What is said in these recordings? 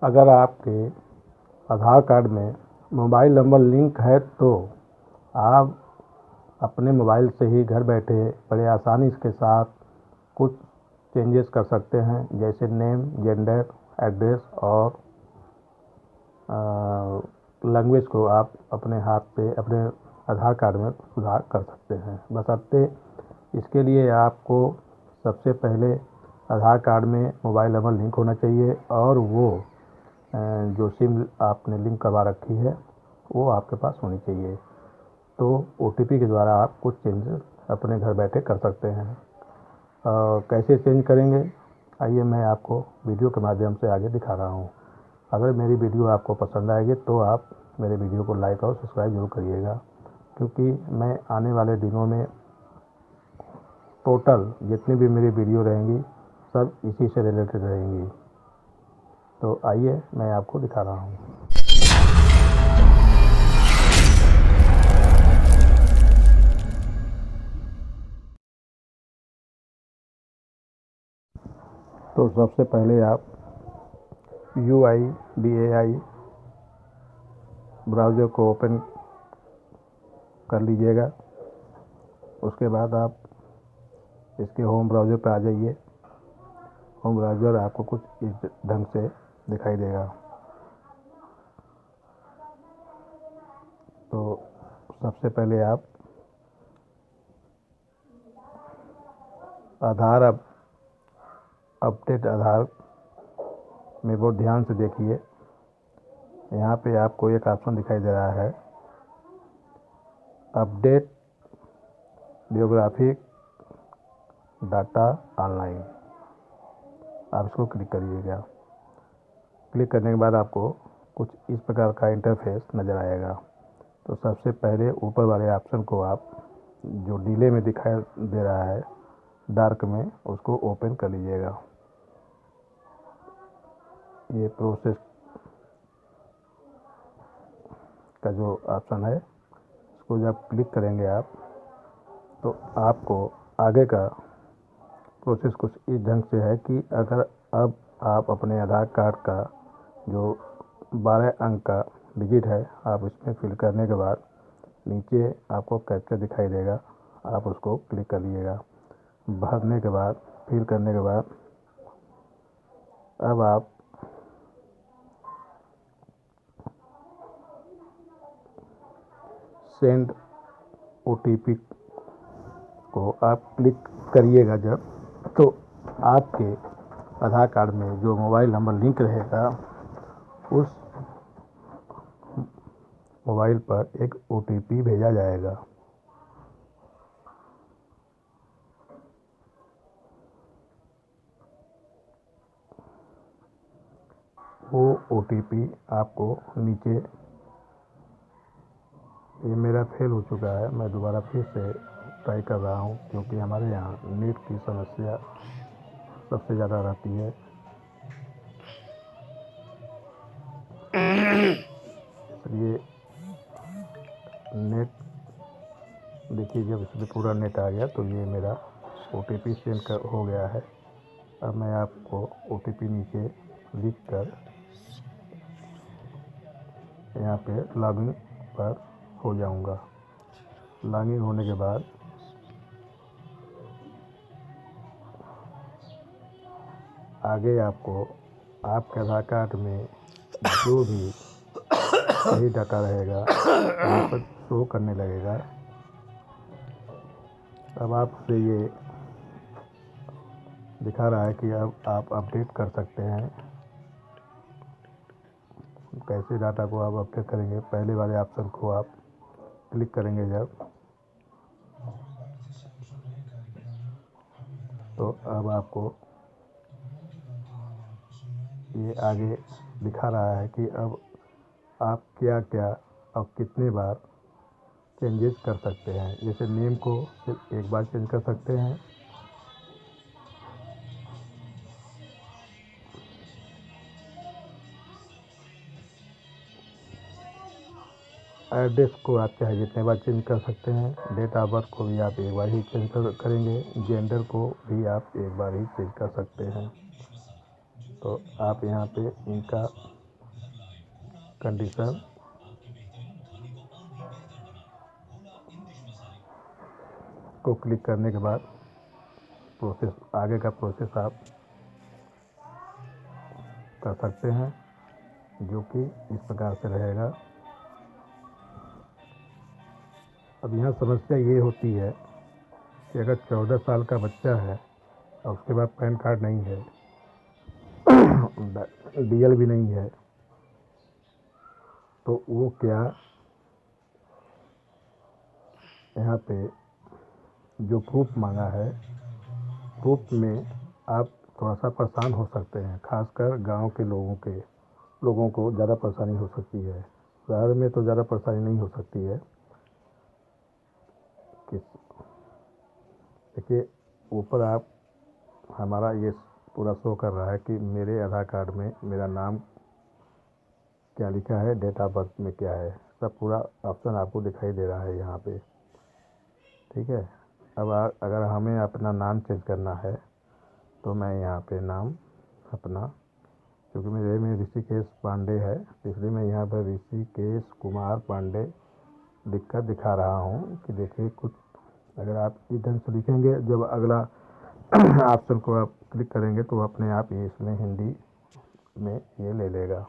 अगर आपके आधार कार्ड में मोबाइल नंबर लिंक है तो आप अपने मोबाइल से ही घर बैठे बड़े आसानी के साथ कुछ चेंजेस कर सकते हैं, जैसे नेम, जेंडर, एड्रेस और लैंग्वेज को आप अपने हाथ से अपने आधार कार्ड में सुधार कर सकते हैं। बशर्ते इसके लिए आपको सबसे पहले आधार कार्ड में मोबाइल नंबर लिंक होना चाहिए और वो जो सिम आपने लिंक करवा रखी है वो आपके पास होनी चाहिए। तो OTP के द्वारा आप कुछ चेंजेस अपने घर बैठे कर सकते हैं। कैसे चेंज करेंगे, आइए मैं आपको वीडियो के माध्यम से आगे दिखा रहा हूँ। अगर मेरी वीडियो आपको पसंद आएगी तो आप मेरे वीडियो को लाइक और सब्सक्राइब जरूर करिएगा, क्योंकि मैं आने वाले दिनों में टोटल जितनी भी मेरी वीडियो रहेंगी सब इसी से रिलेटेड रहेंगी। तो आइए मैं आपको दिखा रहा हूँ। तो सबसे पहले आप UIDAI ब्राउज़र को ओपन कर लीजिएगा। उसके बाद आप इसके होम ब्राउज़र पर आ जाइए। होम ब्राउज़र आपको कुछ इस ढंग से दिखाई देगा। तो सबसे पहले आप आधार अपडेट आधार में बहुत ध्यान से देखिए। यहाँ पे आपको एक ऑप्शन दिखाई दे रहा है, अपडेट बायोग्राफिक डाटा ऑनलाइन। आप इसको क्लिक करिएगा। क्लिक करने के बाद आपको कुछ इस प्रकार का इंटरफेस नज़र आएगा। तो सबसे पहले ऊपर वाले ऑप्शन को आप जो डिले में दिखाई दे रहा है डार्क में, उसको ओपन कर लीजिएगा। ये प्रोसेस का जो ऑप्शन है इसको जब क्लिक करेंगे आप तो आपको आगे का प्रोसेस कुछ इस ढंग से है कि अगर अब आप अपने आधार कार्ड का जो 12 अंक का डिजिट है आप इसमें फिल करने के बाद नीचे आपको कैप्चा दिखाई देगा, आप उसको क्लिक कर लीजिएगा। भरने के बाद फिल करने के बाद अब आप सेंड OTP को आप क्लिक करिएगा जब, तो आपके आधार कार्ड में जो मोबाइल नंबर लिंक रहेगा उस मोबाइल पर एक OTP भेजा जाएगा। वो OTP आपको नीचे, ये मेरा फेल हो चुका है, मैं दोबारा फिर से ट्राई कर रहा हूँ, क्योंकि हमारे यहाँ नेट की समस्या सबसे ज़्यादा रहती है। ये नेट देखिए, जब इसमें पूरा नेट आ गया तो ये मेरा OTP सेंड हो गया है। अब मैं आपको OTP नीचे लिख कर यहाँ पे लॉगिन पर हो जाऊँगा। लॉगिन होने के बाद आगे आपको आपके आधार कार्ड में जो भी सही डाटा रहेगा यहाँ पर शो करने लगेगा। अब आपसे ये दिखा रहा है कि अब आप अपडेट कर सकते हैं। कैसे डाटा को आप अपडेट करेंगे, पहले वाले ऑप्शन को आप क्लिक करेंगे जब, तो अब आपको ये आगे दिखा रहा है कि अब आप क्या क्या और कितने बार चेंजेस कर सकते हैं। जैसे नेम को सिर्फ एक बार चेंज कर सकते हैं, एड्रेस को आप चाहे जितने बार चेंज कर सकते हैं, डेट ऑफ बर्थ को भी आप एक बार ही चेंज करेंगे, जेंडर को भी आप एक बार ही चेंज कर सकते हैं। तो आप यहाँ पे इनका कंडीशन को क्लिक करने के बाद प्रोसेस, आगे का प्रोसेस आप कर सकते हैं, जो कि इस प्रकार से रहेगा। अब यहाँ समस्या ये होती है कि अगर 14 साल का बच्चा है और उसके बाद पैन कार्ड नहीं है, डीएल भी नहीं है, तो वो क्या यहाँ पे जो प्रूफ मांगा है, प्रूफ में आप थोड़ा सा परेशान हो सकते हैं। खासकर गांव के लोगों को ज़्यादा परेशानी हो सकती है। शहर में तो ज़्यादा परेशानी नहीं हो सकती है। देखिए ऊपर आप हमारा ये पूरा शो कर रहा है कि मेरे आधार कार्ड में मेरा नाम क्या लिखा है, डेट ऑफ बर्थ में क्या है, सब पूरा ऑप्शन आपको दिखाई दे रहा है यहाँ पे। ठीक है। अब अगर हमें अपना नाम चेंज करना है तो मैं यहाँ पे नाम अपना, क्योंकि मेरे में ऋषिकेश पांडे है, इसलिए मैं यहाँ पर ऋषिकेश कुमार पांडे लिखकर दिखा रहा हूँ कि देखिए कुछ अगर आप इस ढंग से लिखेंगे, जब अगला ऑप्शन को आप क्लिक करेंगे तो अपने आप ये इसमें हिंदी में ये ले लेगा।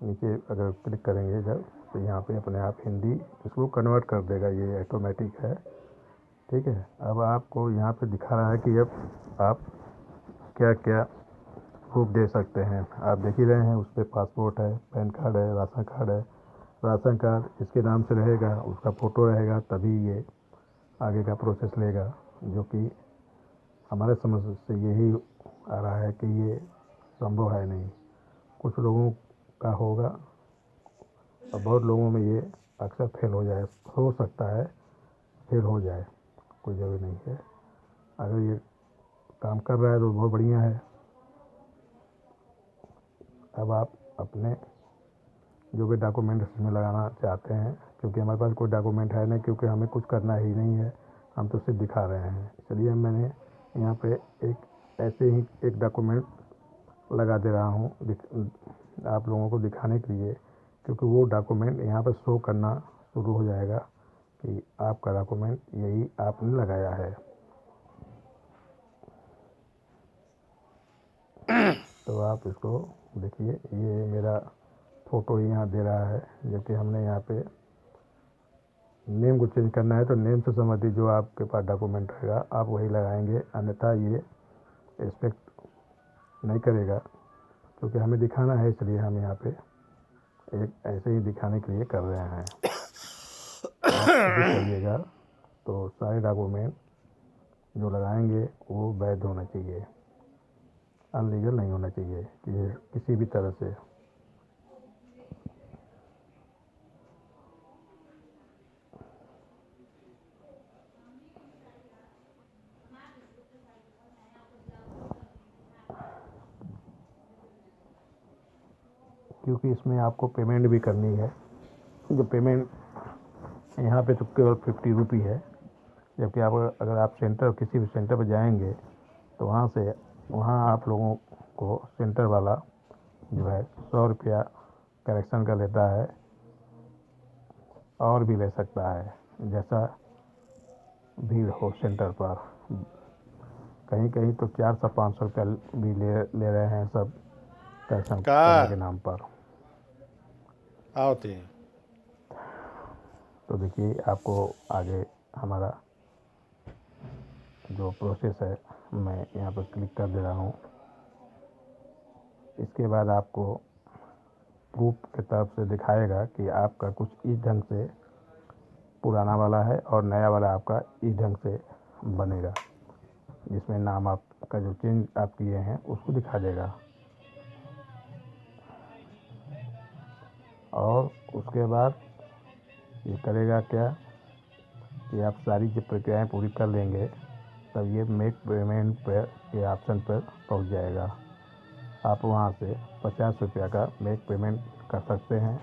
नीचे अगर क्लिक करेंगे जब, तो यहाँ पे अपने आप हिंदी इसको कन्वर्ट कर देगा, ये ऑटोमेटिक है। ठीक है। अब आपको यहाँ पे दिखा रहा है कि अब आप क्या क्या प्रूफ दे सकते हैं। आप देख ही रहे हैं, उस पर पासपोर्ट है, पैन कार्ड है, राशन कार्ड है। राशन कार्ड इसके नाम से रहेगा, उसका फ़ोटो रहेगा, तभी ये आगे का प्रोसेस लेगा, जो कि हमारे समझ से यही आ रहा है कि ये संभव है नहीं। कुछ लोगों का होगा और बहुत लोगों में ये अक्सर फेल हो सकता है, फेल हो जाए, कोई ज़रूरी नहीं है। अगर ये काम कर रहा है तो बहुत बढ़िया है। अब आप अपने जो भी डॉक्यूमेंट इसमें लगाना चाहते हैं, क्योंकि हमारे पास कोई डॉक्यूमेंट है नहीं, क्योंकि हमें कुछ करना ही नहीं है, हम तो सिर्फ दिखा रहे हैं, इसलिए मैंने यहाँ पे एक ऐसे ही एक डॉक्यूमेंट लगा दे रहा हूँ आप लोगों को दिखाने के लिए, क्योंकि वो डॉक्यूमेंट यहाँ पर शो करना शुरू हो जाएगा कि आपका डॉक्यूमेंट यही आपने लगाया है। तो आप इसको देखिए, ये मेरा फ़ोटो ही यहाँ दे रहा है, जबकि हमने यहाँ पे नेम को चेंज करना है तो नेम से संबंधित जो आपके पास डॉक्यूमेंट रहेगा आप वही लगाएंगे, अन्यथा ये रिस्पेक्ट नहीं करेगा, क्योंकि हमें दिखाना है, इसलिए हम यहाँ पे एक ऐसे ही दिखाने के लिए कर रहे हैं। आप करिएगा तो सारे डॉक्यूमेंट जो लगाएंगे वो वैध होना चाहिए, अनलीगल नहीं होना चाहिए किसी भी तरह से। क्योंकि इसमें आपको पेमेंट भी करनी है, जो पेमेंट यहाँ पे तो केवल 50 रुपये है, जबकि आप अगर आप किसी भी सेंटर पर जाएंगे तो वहाँ आप लोगों को सेंटर वाला जो है 100 रुपया करेक्शन का लेता है, और भी ले सकता है जैसा भीड़ हो सेंटर पर। कहीं कहीं तो 400-500 रुपया भी ले रहे हैं सब करेक्शन करने के नाम पर। होते हैं। तो देखिए आपको आगे हमारा जो प्रोसेस है मैं यहाँ पर क्लिक कर दे रहा हूँ। इसके बाद आपको प्रूफ की तरफ से दिखाएगा कि आपका कुछ इस ढंग से पुराना वाला है और नया वाला आपका इस ढंग से बनेगा, जिसमें नाम आपका जो चेंज आप किए हैं उसको दिखा देगा। और उसके बाद ये करेगा क्या कि आप सारी जो प्रक्रियाएँ पूरी कर लेंगे तब ये मेक पेमेंट पर ये ऑप्शन पर पहुंच जाएगा। आप वहां से 50 रुपया का मेक पेमेंट कर सकते हैं।